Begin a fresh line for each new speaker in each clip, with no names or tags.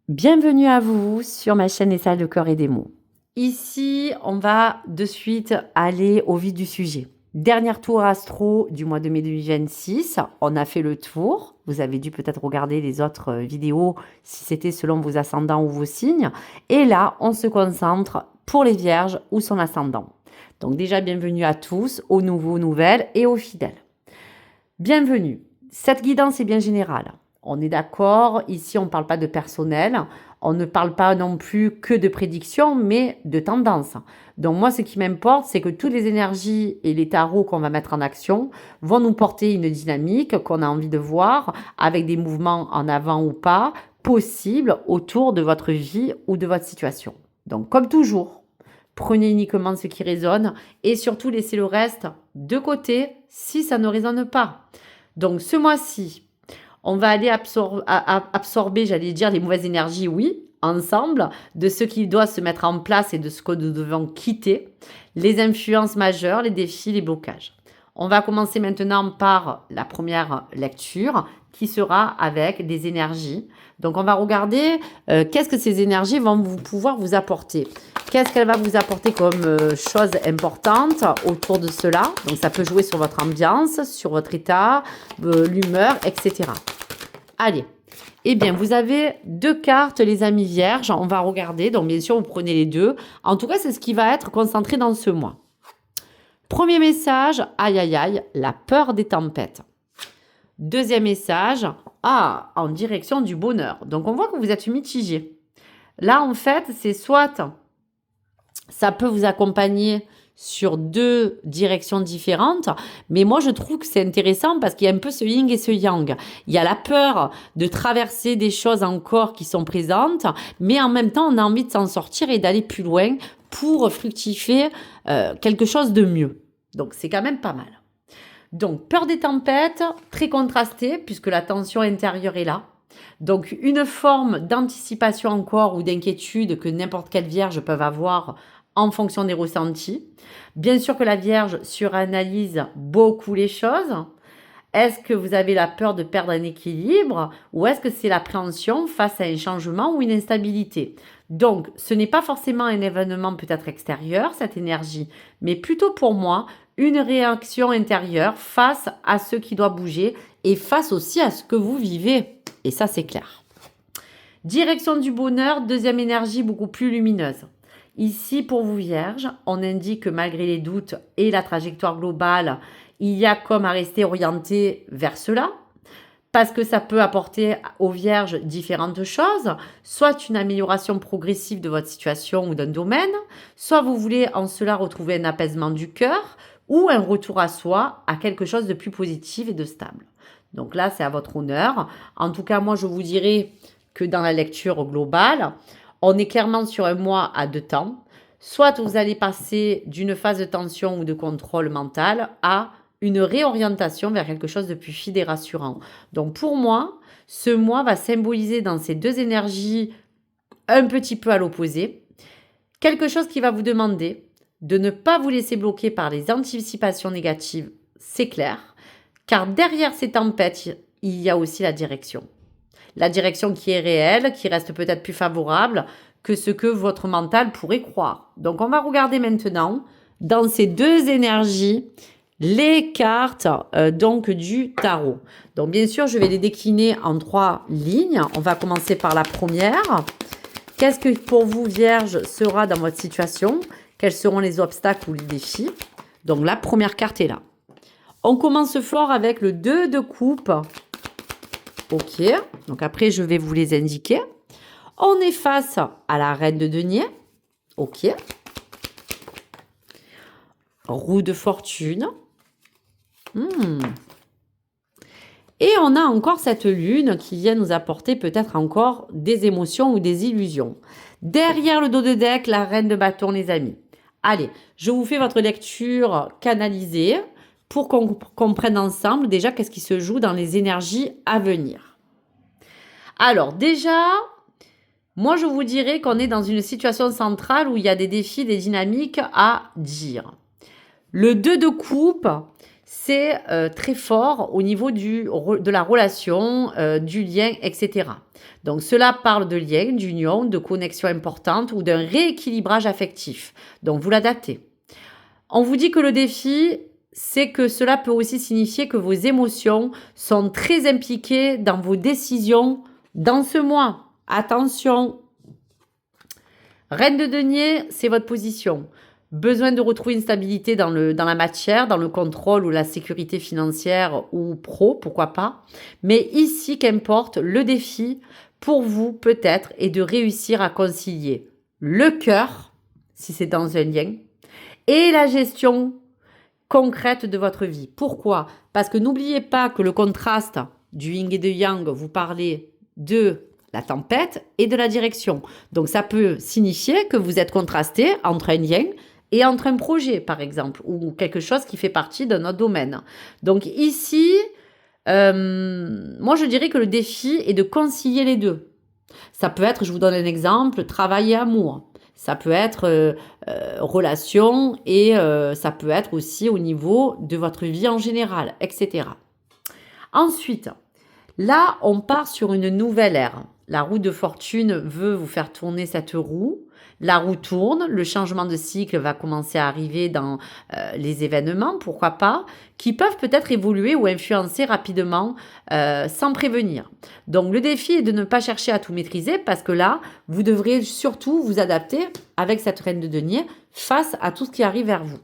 Bienvenue à vous sur ma chaîne Les Salles de Cœur et des mots. Ici, on va de suite aller au vif du sujet. Dernier tour astro du mois de mai 2026. On a fait le tour. Vous avez dû peut-être regarder les autres vidéos si c'était selon vos ascendants ou vos signes. Et là, on se concentre pour les vierges ou son ascendant. Donc déjà, bienvenue à tous, aux nouveaux, nouvelles et aux fidèles. Bienvenue. Cette guidance est bien générale. On est d'accord, ici on ne parle pas de personnel, on ne parle pas non plus que de prédiction, mais de tendance. Donc moi, ce qui m'importe, c'est que toutes les énergies et les tarots qu'on va mettre en action vont nous porter une dynamique qu'on a envie de voir, avec des mouvements en avant ou pas, possibles autour de votre vie ou de votre situation. Donc comme toujours, prenez uniquement ce qui résonne et surtout laissez le reste de côté si ça ne résonne pas. Donc ce mois-ci, on va aller absorber, j'allais dire, les mauvaises énergies, oui, ensemble, de ce qui doit se mettre en place et de ce que nous devons quitter, les influences majeures, les défis, les blocages. On va commencer maintenant par la première lecture qui sera avec des énergies. Donc on va regarder qu'est-ce que ces énergies vont pouvoir vous apporter. Qu'est-ce qu'elle va vous apporter comme chose importante autour de cela. Donc ça peut jouer sur votre ambiance, sur votre état, l'humeur, etc. Allez, eh bien, vous avez deux cartes, les amis vierges. On va regarder. Donc, bien sûr, vous prenez les deux. En tout cas, c'est ce qui va être concentré dans ce mois. Premier message, aïe, aïe, aïe, la peur des tempêtes. Deuxième message, en direction du bonheur. Donc, on voit que vous êtes mitigé. Là, en fait, c'est soit ça peut vous accompagner sur deux directions différentes, mais moi je trouve que c'est intéressant parce qu'il y a un peu ce yin et ce yang. Il y a la peur de traverser des choses encore qui sont présentes, mais en même temps on a envie de s'en sortir et d'aller plus loin pour fructifier quelque chose de mieux. Donc c'est quand même pas mal. Donc peur des tempêtes, très contrastée puisque la tension intérieure est là. Donc une forme d'anticipation encore ou d'inquiétude que n'importe quelle vierge peut avoir en fonction des ressentis. Bien sûr que la Vierge suranalyse beaucoup les choses. Est-ce que vous avez la peur de perdre un équilibre ou est-ce que c'est l'appréhension face à un changement ou une instabilité? Donc, ce n'est pas forcément un événement peut-être extérieur, cette énergie, mais plutôt pour moi, une réaction intérieure face à ce qui doit bouger et face aussi à ce que vous vivez. Et ça, c'est clair. Direction du bonheur, deuxième énergie beaucoup plus lumineuse. Ici, pour vous vierges, on indique que malgré les doutes et la trajectoire globale, il y a comme à rester orienté vers cela, parce que ça peut apporter aux vierges différentes choses, soit une amélioration progressive de votre situation ou d'un domaine, soit vous voulez en cela retrouver un apaisement du cœur ou un retour à soi, à quelque chose de plus positif et de stable. Donc là, c'est à votre honneur. En tout cas, moi, je vous dirais que dans la lecture globale, on est clairement sur un mois à deux temps. Soit vous allez passer d'une phase de tension ou de contrôle mental à une réorientation vers quelque chose de plus fluide et rassurant. Donc pour moi, ce mois va symboliser dans ces deux énergies un petit peu à l'opposé, quelque chose qui va vous demander de ne pas vous laisser bloquer par les anticipations négatives, c'est clair, car derrière ces tempêtes, il y a aussi la direction. La direction qui est réelle, qui reste peut-être plus favorable que ce que votre mental pourrait croire. Donc, on va regarder maintenant, dans ces deux énergies, les cartes donc du tarot. Donc, bien sûr, je vais les décliner en trois lignes. On va commencer par la première. Qu'est-ce que pour vous, Vierge, sera dans votre situation? Quels seront les obstacles ou les défis? Donc, la première carte est là. On commence fort avec le 2 de coupe. Ok, donc après, je vais vous les indiquer. On est face à la reine de denier. Ok. Roue de fortune. Et on a encore cette lune qui vient nous apporter peut-être encore des émotions ou des illusions. Derrière le dos de deck, la reine de bâton, les amis. Allez, je vous fais votre lecture canalisée pour qu'on comprenne ensemble déjà qu'est-ce qui se joue dans les énergies à venir. Alors déjà, moi je vous dirais qu'on est dans une situation centrale où il y a des défis, des dynamiques à dire. Le 2 de coupe, c'est très fort au niveau de la relation, du lien, etc. Donc, cela parle de lien, d'union, de connexion importante ou d'un rééquilibrage affectif. Donc, vous l'adaptez. On vous dit que le défi, c'est que cela peut aussi signifier que vos émotions sont très impliquées dans vos décisions dans ce mois. Attention. Reine de denier, c'est votre position. Besoin de retrouver une stabilité dans la matière, dans le contrôle ou la sécurité financière ou pro, pourquoi pas. Mais ici, qu'importe, le défi pour vous peut-être est de réussir à concilier le cœur, si c'est dans un lien, et la gestion concrète de votre vie. Pourquoi? Parce que n'oubliez pas que le contraste du yin et de yang, vous parlez de la tempête et de la direction. Donc ça peut signifier que vous êtes contrasté entre un lien et entre un projet, par exemple, ou quelque chose qui fait partie de notre domaine. Donc ici, moi je dirais que le défi est de concilier les deux. Ça peut être, je vous donne un exemple, travail et amour. Ça peut être relation et ça peut être aussi au niveau de votre vie en général, etc. Ensuite, là, on part sur une nouvelle ère. La roue de fortune veut vous faire tourner cette roue. La roue tourne, le changement de cycle va commencer à arriver dans les événements, pourquoi pas, qui peuvent peut-être évoluer ou influencer rapidement sans prévenir. Donc le défi est de ne pas chercher à tout maîtriser parce que là, vous devrez surtout vous adapter avec cette reine de denier face à tout ce qui arrive vers vous.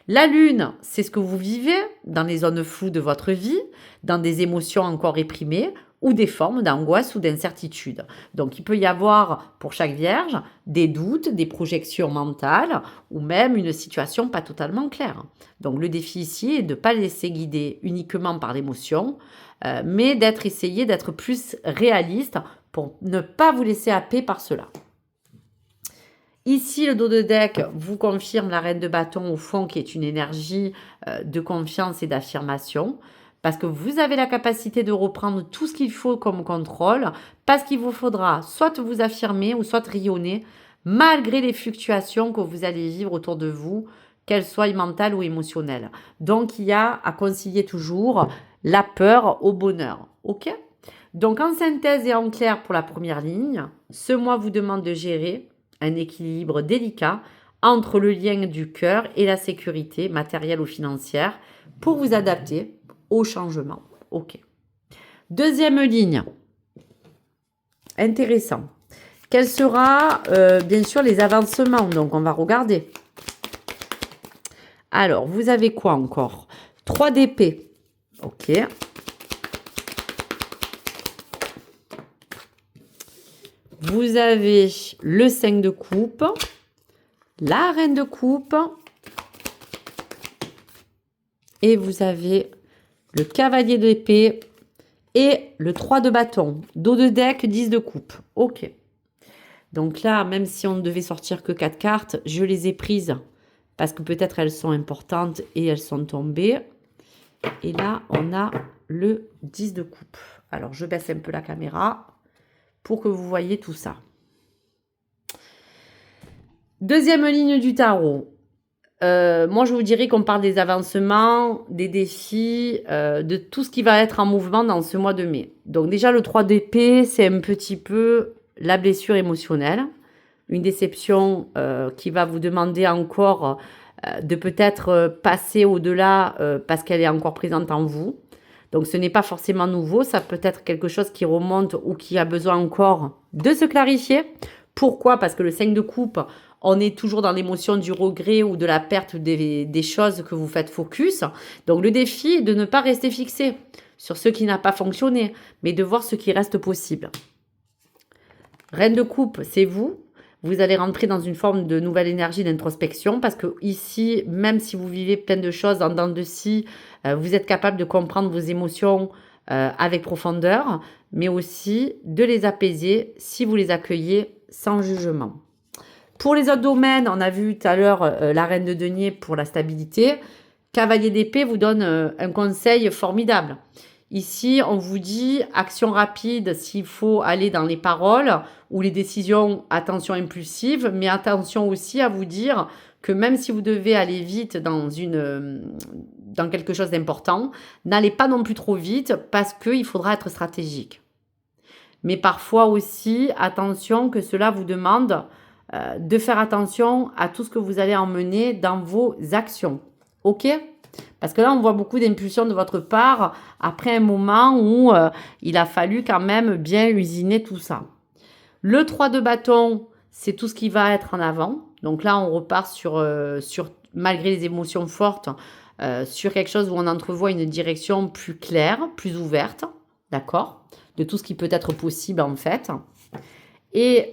La lune, c'est ce que vous vivez dans les zones floues de votre vie, dans des émotions encore réprimées ou des formes d'angoisse ou d'incertitude. Donc, il peut y avoir, pour chaque vierge, des doutes, des projections mentales ou même une situation pas totalement claire. Donc, le défi ici est de ne pas laisser guider uniquement par l'émotion, mais essayer d'être plus réaliste pour ne pas vous laisser happer par cela. Ici, le dos de deck vous confirme la reine de bâton au fond qui est une énergie de confiance et d'affirmation parce que vous avez la capacité de reprendre tout ce qu'il faut comme contrôle parce qu'il vous faudra soit vous affirmer ou soit rayonner malgré les fluctuations que vous allez vivre autour de vous, qu'elles soient mentales ou émotionnelles. Donc, il y a à concilier toujours la peur au bonheur. OK ? Donc, en synthèse et en clair pour la première ligne, ce mois vous demande de gérer un équilibre délicat entre le lien du cœur et la sécurité matérielle ou financière pour vous adapter au changement. OK. Deuxième ligne. Intéressant. Quels sera, bien sûr, les avancements? Donc, on va regarder. Alors, vous avez quoi encore? 3 d'épée. OK. Vous avez le 5 de coupe, la reine de coupe et vous avez le cavalier d'épée et le 3 de bâton. Dos de deck, 10 de coupe. OK. Donc là, même si on ne devait sortir que 4 cartes, je les ai prises parce que peut-être elles sont importantes et elles sont tombées. Et là, on a le 10 de coupe. Alors, je baisse un peu la caméra pour que vous voyez tout ça. Deuxième ligne du tarot. Moi, je vous dirais qu'on parle des avancements, des défis, de tout ce qui va être en mouvement dans ce mois de mai. Donc déjà, le 3 d'épée, c'est un petit peu la blessure émotionnelle, une déception qui va vous demander encore de peut-être passer au-delà parce qu'elle est encore présente en vous. Donc, ce n'est pas forcément nouveau. Ça peut être quelque chose qui remonte ou qui a besoin encore de se clarifier. Pourquoi? Parce que le 5 de coupe, on est toujours dans l'émotion du regret ou de la perte des choses que vous faites focus. Donc, le défi est de ne pas rester fixé sur ce qui n'a pas fonctionné, mais de voir ce qui reste possible. Reine de coupe, c'est vous. Vous allez rentrer dans une forme de nouvelle énergie d'introspection parce que ici, même si vous vivez plein de choses en dents de scie, vous êtes capable de comprendre vos émotions avec profondeur, mais aussi de les apaiser si vous les accueillez sans jugement. Pour les autres domaines, on a vu tout à l'heure la reine de denier pour la stabilité. Cavalier d'épée vous donne un conseil formidable. Ici, on vous dit action rapide s'il faut aller dans les paroles ou les décisions, attention impulsive, mais attention aussi à vous dire que même si vous devez aller vite dans dans quelque chose d'important, n'allez pas non plus trop vite parce qu'il faudra être stratégique. Mais parfois aussi, attention que cela vous demande de faire attention à tout ce que vous allez emmener dans vos actions. OK? Parce que là, on voit beaucoup d'impulsions de votre part après un moment où il a fallu quand même bien usiner tout ça. Le 3 de bâton, c'est tout ce qui va être en avant. Donc là, on repart sur malgré les émotions fortes, sur quelque chose où on entrevoit une direction plus claire, plus ouverte, d'accord? De tout ce qui peut être possible en fait. Et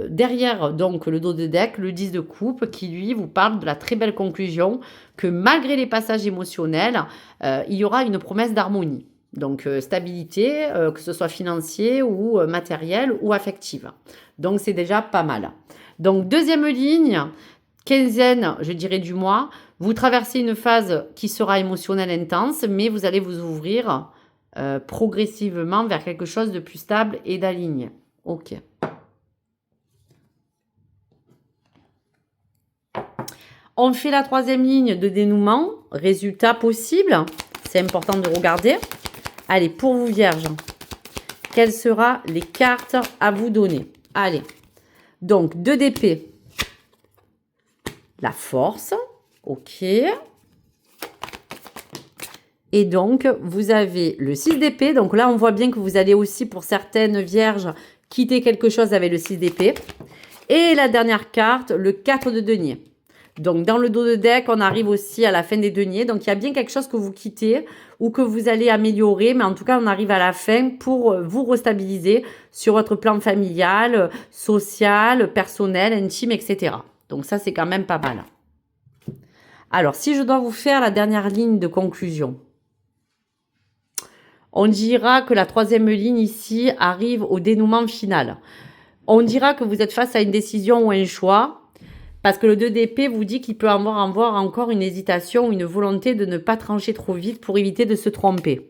derrière donc le dos de deck, le 10 de coupe qui lui vous parle de la très belle conclusion que malgré les passages émotionnels, il y aura une promesse d'harmonie. Donc stabilité, que ce soit financier ou matériel ou affective. Donc c'est déjà pas mal. Donc deuxième ligne, quinzaine, je dirais du mois, vous traversez une phase qui sera émotionnelle intense, mais vous allez vous ouvrir progressivement vers quelque chose de plus stable et d'aligné. Ok. On fait la troisième ligne de dénouement, résultat possible. C'est important de regarder. Allez, pour vous vierges, quelles seront les cartes à vous donner? Allez, donc 2 d'épée, la force, ok. Et donc, vous avez le 6 d'épée. Donc là, on voit bien que vous allez aussi, pour certaines vierges, quitter quelque chose avec le 6 d'épée. Et la dernière carte, le 4 de denier. Donc, dans le dos de deck, on arrive aussi à la fin des deniers. Donc, il y a bien quelque chose que vous quittez ou que vous allez améliorer. Mais en tout cas, on arrive à la fin pour vous restabiliser sur votre plan familial, social, personnel, intime, etc. Donc, ça, c'est quand même pas mal. Alors, si je dois vous faire la dernière ligne de conclusion, on dira que la troisième ligne ici arrive au dénouement final. On dira que vous êtes face à une décision ou un choix. Parce que le 2 d'épée vous dit qu'il peut avoir encore une hésitation ou une volonté de ne pas trancher trop vite pour éviter de se tromper.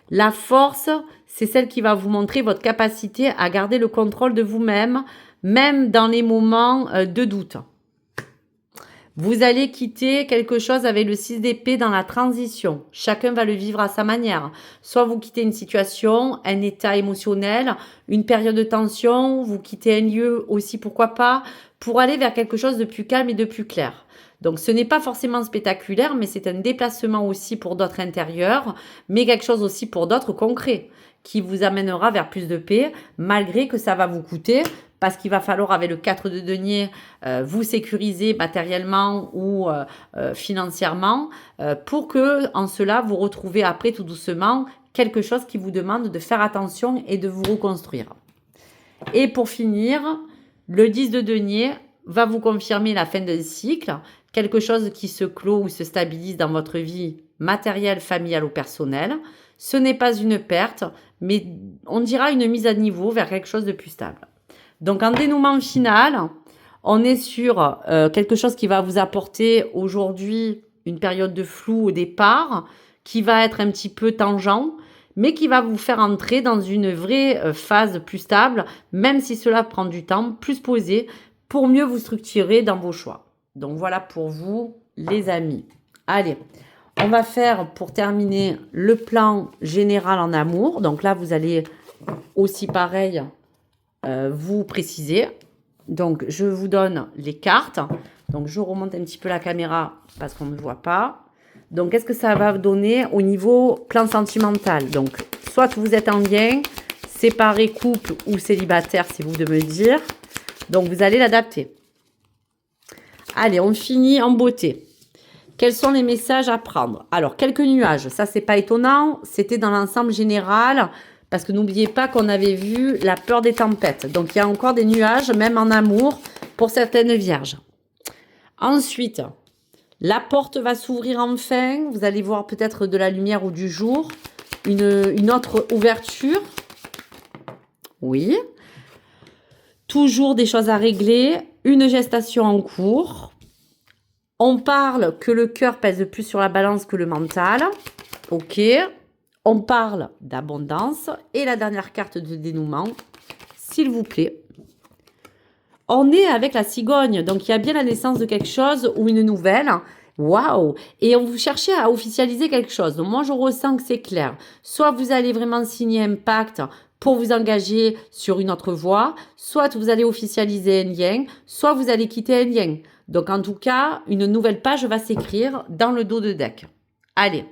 La force, c'est celle qui va vous montrer votre capacité à garder le contrôle de vous-même, même dans les moments de doute. Vous allez quitter quelque chose avec le 6 d'épée dans la transition. Chacun va le vivre à sa manière. Soit vous quittez une situation, un état émotionnel, une période de tension, vous quittez un lieu aussi, pourquoi pas, pour aller vers quelque chose de plus calme et de plus clair. Donc ce n'est pas forcément spectaculaire, mais c'est un déplacement aussi pour d'autres intérieurs, mais quelque chose aussi pour d'autres concrets, qui vous amènera vers plus de paix, malgré que ça va vous coûter, parce qu'il va falloir, avec le 4 de denier, vous sécuriser matériellement ou financièrement, pour que, en cela, vous retrouvez après tout doucement quelque chose qui vous demande de faire attention et de vous reconstruire. Et pour finir, le 10 de denier va vous confirmer la fin d'un cycle, quelque chose qui se clôt ou se stabilise dans votre vie matérielle, familiale ou personnelle. Ce n'est pas une perte, mais on dira une mise à niveau vers quelque chose de plus stable. Donc, en dénouement final, on est sur quelque chose qui va vous apporter aujourd'hui une période de flou au départ, qui va être un petit peu tangent, mais qui va vous faire entrer dans une vraie phase plus stable, même si cela prend du temps, plus posé, pour mieux vous structurer dans vos choix. Donc, voilà pour vous, les amis. Allez, on va faire, pour terminer, le plan général en amour. Donc là, vous allez aussi, pareil, vous préciser. Donc, je vous donne les cartes. Donc, je remonte un petit peu la caméra parce qu'on ne voit pas. Donc, qu'est-ce que ça va donner au niveau plan sentimental? Donc, soit vous êtes en lien, séparé, couple ou célibataire, c'est vous de me dire. Donc, vous allez l'adapter. Allez, on finit en beauté. Quels sont les messages à prendre? Alors, quelques nuages. Ça, c'est pas étonnant. C'était dans l'ensemble général. Parce que n'oubliez pas qu'on avait vu la peur des tempêtes. Donc, il y a encore des nuages, même en amour, pour certaines vierges. Ensuite, la porte va s'ouvrir enfin. Vous allez voir peut-être de la lumière ou du jour. Une autre ouverture. Oui. Toujours des choses à régler. Une gestation en cours. On parle que le cœur pèse plus sur la balance que le mental. Ok. On parle d'abondance. Et la dernière carte de dénouement, s'il vous plaît. On est avec la cigogne. Donc, il y a bien la naissance de quelque chose ou une nouvelle. Waouh! Et on vous cherchez à officialiser quelque chose. Donc moi, je ressens que c'est clair. Soit vous allez vraiment signer un pacte pour vous engager sur une autre voie, soit vous allez officialiser un lien, soit vous allez quitter un lien. Donc en tout cas, une nouvelle page va s'écrire dans le dos de deck. Allez,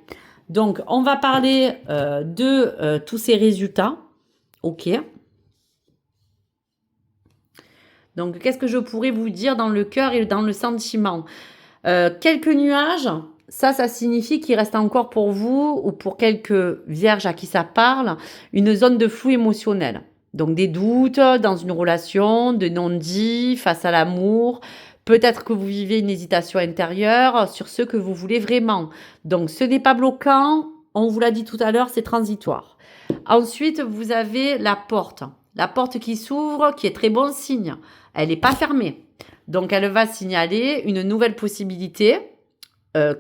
donc on va parler de tous ces résultats. Ok. Donc qu'est-ce que je pourrais vous dire dans le cœur et dans le sentiment? Quelques nuages, ça signifie qu'il reste encore pour vous ou pour quelques vierges à qui ça parle, une zone de flou émotionnel. Donc des doutes dans une relation, de non-dits face à l'amour. Peut-être que vous vivez une hésitation intérieure sur ce que vous voulez vraiment. Donc ce n'est pas bloquant, on vous l'a dit tout à l'heure, c'est transitoire. Ensuite, vous avez la porte. La porte qui s'ouvre, qui est très bon signe. Elle n'est pas fermée. Donc, elle va signaler une nouvelle possibilité,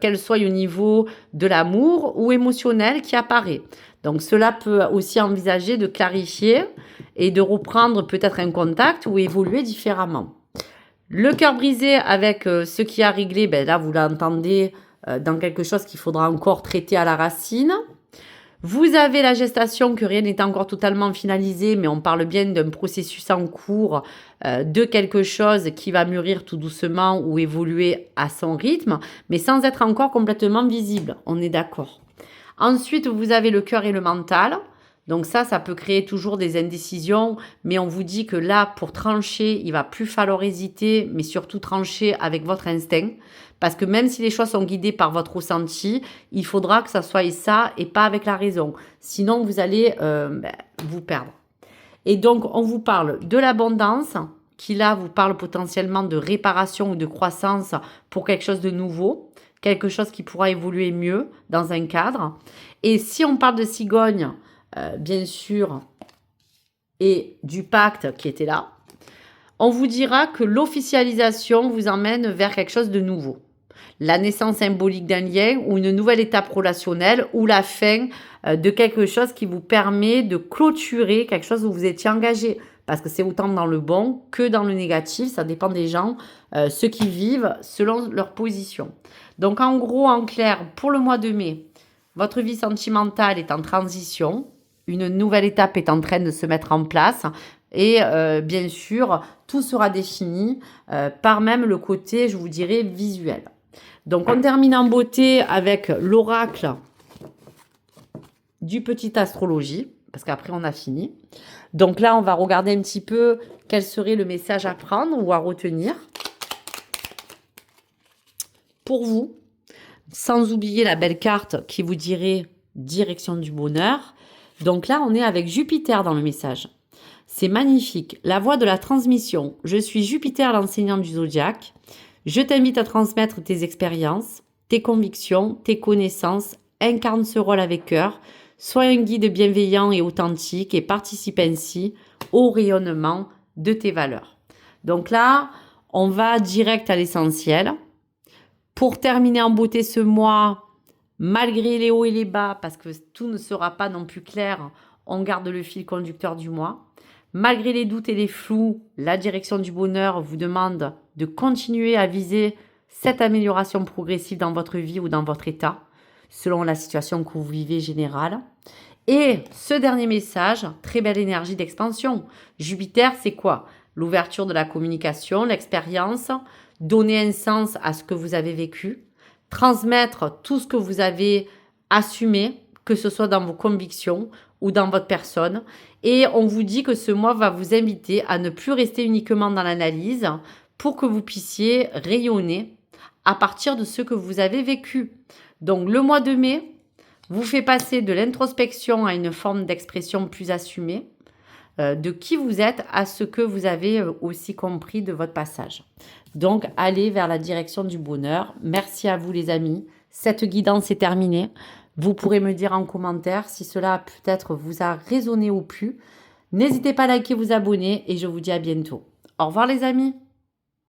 qu'elle soit au niveau de l'amour ou émotionnel qui apparaît. Donc, cela peut aussi envisager de clarifier et de reprendre peut-être un contact ou évoluer différemment. Le cœur brisé avec ce qui a réglé, ben là, vous l'entendez dans quelque chose qu'il faudra encore traiter à la racine. Vous avez la gestation, que rien n'est encore totalement finalisé, mais on parle bien d'un processus en cours, de quelque chose qui va mûrir tout doucement ou évoluer à son rythme, mais sans être encore complètement visible. On est d'accord. Ensuite, vous avez le cœur et le mental. Donc ça peut créer toujours des indécisions, mais on vous dit que là, pour trancher, il va plus falloir hésiter, mais surtout trancher avec votre instinct. Parce que même si les choix sont guidés par votre ressenti, il faudra que ça soit ça et pas avec la raison. Sinon, vous allez vous perdre. Et donc, on vous parle de l'abondance, qui là vous parle potentiellement de réparation ou de croissance pour quelque chose de nouveau, quelque chose qui pourra évoluer mieux dans un cadre. Et si on parle de cigogne, bien sûr, et du pacte qui était là, on vous dira que l'officialisation vous emmène vers quelque chose de nouveau. La naissance symbolique d'un lien ou une nouvelle étape relationnelle ou la fin de quelque chose qui vous permet de clôturer quelque chose où vous étiez engagé. Parce que c'est autant dans le bon que dans le négatif, ça dépend des gens, ceux qui vivent selon leur position. Donc en gros, en clair, pour le mois de mai, votre vie sentimentale est en transition, une nouvelle étape est en train de se mettre en place et bien sûr, tout sera défini par même le côté, je vous dirais, visuel. Donc, on termine en beauté avec l'oracle du petit astrologie, parce qu'après, on a fini. Donc là, on va regarder un petit peu quel serait le message à prendre ou à retenir pour vous, sans oublier la belle carte qui vous dirait direction du bonheur. Donc là, on est avec Jupiter dans le message. C'est magnifique. La voie de la transmission. Je suis Jupiter, l'enseignant du zodiaque. Je t'invite à transmettre tes expériences, tes convictions, tes connaissances. Incarne ce rôle avec cœur. Sois un guide bienveillant et authentique et participe ainsi au rayonnement de tes valeurs. Donc là, on va direct à l'essentiel. Pour terminer en beauté ce mois, malgré les hauts et les bas, parce que tout ne sera pas non plus clair, on garde le fil conducteur du mois. Malgré les doutes et les flous, la direction du bonheur vous demande de continuer à viser cette amélioration progressive dans votre vie ou dans votre état, selon la situation que vous vivez générale. Et ce dernier message, très belle énergie d'expansion. Jupiter, c'est quoi? L'ouverture de la communication, l'expérience, donner un sens à ce que vous avez vécu, transmettre tout ce que vous avez assumé, que ce soit dans vos convictions ou dans votre personne. Et on vous dit que ce mois va vous inviter à ne plus rester uniquement dans l'analyse pour que vous puissiez rayonner à partir de ce que vous avez vécu. Donc le mois de mai vous fait passer de l'introspection à une forme d'expression plus assumée, de qui vous êtes à ce que vous avez aussi compris de votre passage. Donc allez vers la direction du bonheur. Merci à vous les amis. Cette guidance est terminée. Vous pourrez me dire en commentaire si cela peut-être vous a résonné ou plus. N'hésitez pas à liker, vous abonner et je vous dis à bientôt. Au revoir les amis.